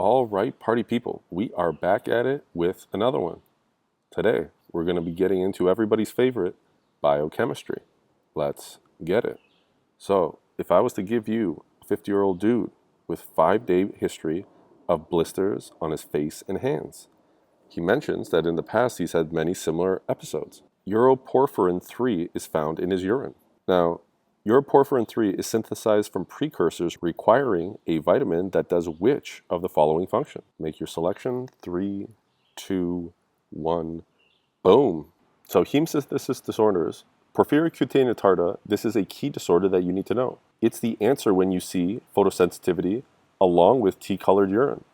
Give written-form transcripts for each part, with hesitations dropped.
All right, party people, we are back at it with another one. Today, we're going to be getting into everybody's favorite, biochemistry. Let's get it. So, if I was to give you a 50-year-old dude with 5-day history of blisters on his face and hands, he mentions that in the past he's had many similar episodes. Uroporphyrin 3 is found in his urine. Now, uroporphyrin 3 is synthesized from precursors requiring a vitamin that does which of the following function? Make your selection. 3, 2, 1. Boom. So heme synthesis disorders, porphyria cutanea tarda, this is a key disorder that you need to know. It's the answer when you see photosensitivity along with tea-colored urine.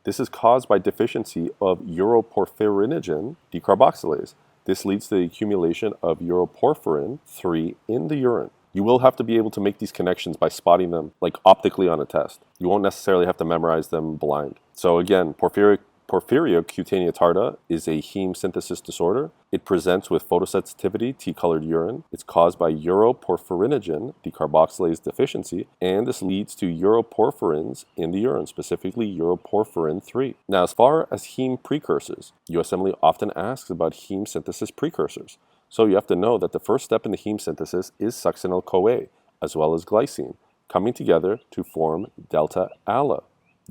This is caused by deficiency of uroporphyrinogen decarboxylase. This leads to the accumulation of uroporphyrin 3 in the urine. You will have to be able to make these connections by spotting them like optically on a test. You won't necessarily have to memorize them blind. So again, porphyria cutanea tarda is a heme synthesis disorder. It presents with photosensitivity, tea-colored urine. It's caused by uroporphyrinogen decarboxylase deficiency, and this leads to uroporphyrins in the urine, specifically uroporphyrin 3. Now, as far as heme precursors, USMLE often asks about heme synthesis precursors. So you have to know that the first step in the heme synthesis is succinyl-CoA, as well as glycine, coming together to form delta-ALA,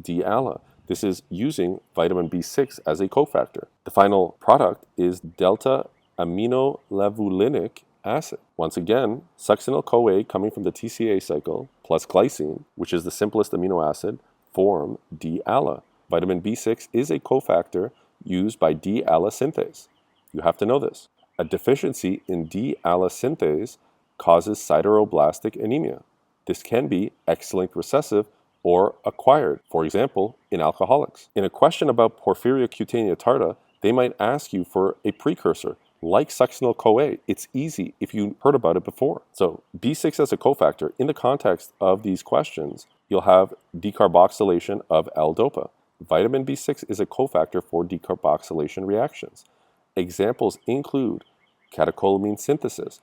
D-ALA. This is using vitamin B6 as a cofactor. The final product is delta-aminolevulinic acid. Once again, succinyl-CoA coming from the TCA cycle plus glycine, which is the simplest amino acid, form D-ALA. Vitamin B6 is a cofactor used by D-ALA synthase. You have to know this. A deficiency in D-ALA synthase causes sideroblastic anemia. This can be X-linked recessive or acquired, for example, in alcoholics. In a question about porphyria cutanea tarda, they might ask you for a precursor, like succinyl-CoA. It's easy if you heard about it before. So B6 as a cofactor, in the context of these questions, you'll have decarboxylation of L-DOPA. Vitamin B6 is a cofactor for decarboxylation reactions. Examples include catecholamine synthesis,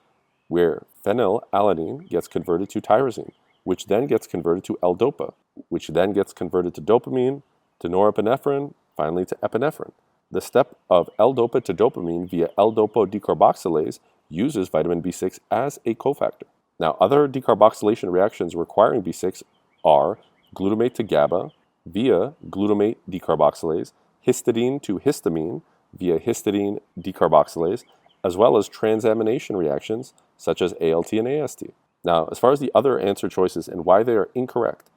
where phenylalanine gets converted to tyrosine, which then gets converted to L-DOPA, which then gets converted to dopamine, to norepinephrine, finally to epinephrine. The step of L-DOPA to dopamine via L-DOPA decarboxylase uses vitamin B6 as a cofactor. Now, other decarboxylation reactions requiring B6 are glutamate to GABA via glutamate decarboxylase, histidine to histamine via histidine decarboxylase, as well as transamination reactions such as ALT and AST. Now, as far as the other answer choices and why they are incorrect,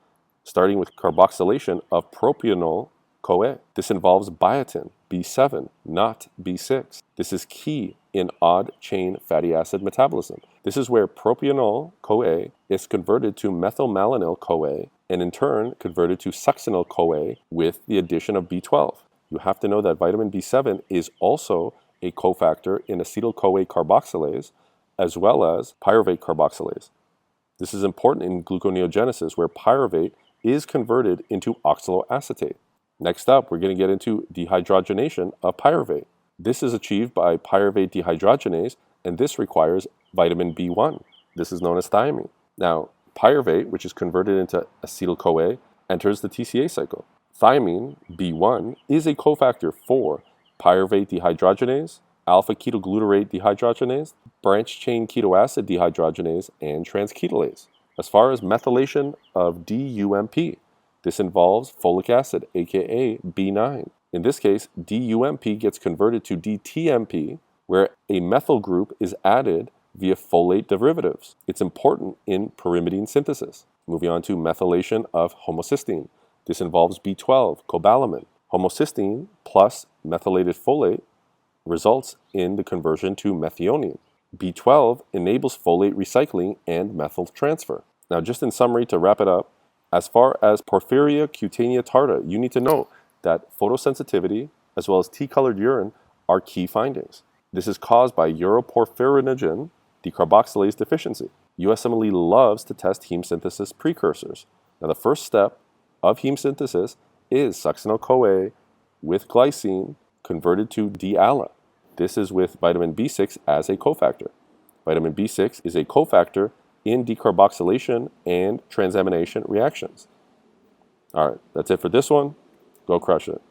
starting with carboxylation of propionyl-CoA. This involves biotin, B7, not B6. This is key in odd-chain fatty acid metabolism. This is where propionyl-CoA is converted to methylmalonyl-CoA and in turn converted to succinyl-CoA with the addition of B12. You have to know that vitamin B7 is also a cofactor in acetyl-CoA carboxylase as well as pyruvate carboxylase. This is important in gluconeogenesis where pyruvate is converted into oxaloacetate. Next up, we're going to get into dehydrogenation of pyruvate. This is achieved by pyruvate dehydrogenase, and this requires vitamin B1. This is known as thiamine. Now, pyruvate, which is converted into acetyl-CoA, enters the TCA cycle. Thiamine, B1, is a cofactor for pyruvate dehydrogenase, alpha-ketoglutarate dehydrogenase, branched-chain ketoacid dehydrogenase, and transketolase. As far as methylation of DUMP, this involves folic acid, aka B9. In this case, DUMP gets converted to DTMP, where a methyl group is added via folate derivatives. It's important in pyrimidine synthesis. Moving on to methylation of homocysteine. This involves B12, cobalamin. Homocysteine plus methylated folate results in the conversion to methionine. B12 enables folate recycling and methyl transfer. Now, just in summary to wrap it up, as far as porphyria cutanea tarda, you need to know that photosensitivity as well as tea-colored urine are key findings. This is caused by uroporphyrinogen decarboxylase deficiency. USMLE loves to test heme synthesis precursors. Now, the first step of heme synthesis is succinyl-CoA with glycine converted to D-ALA. This is with vitamin B6 as a cofactor. Vitamin B6 is a cofactor in decarboxylation and transamination reactions. All right, that's it for this one. Go crush it.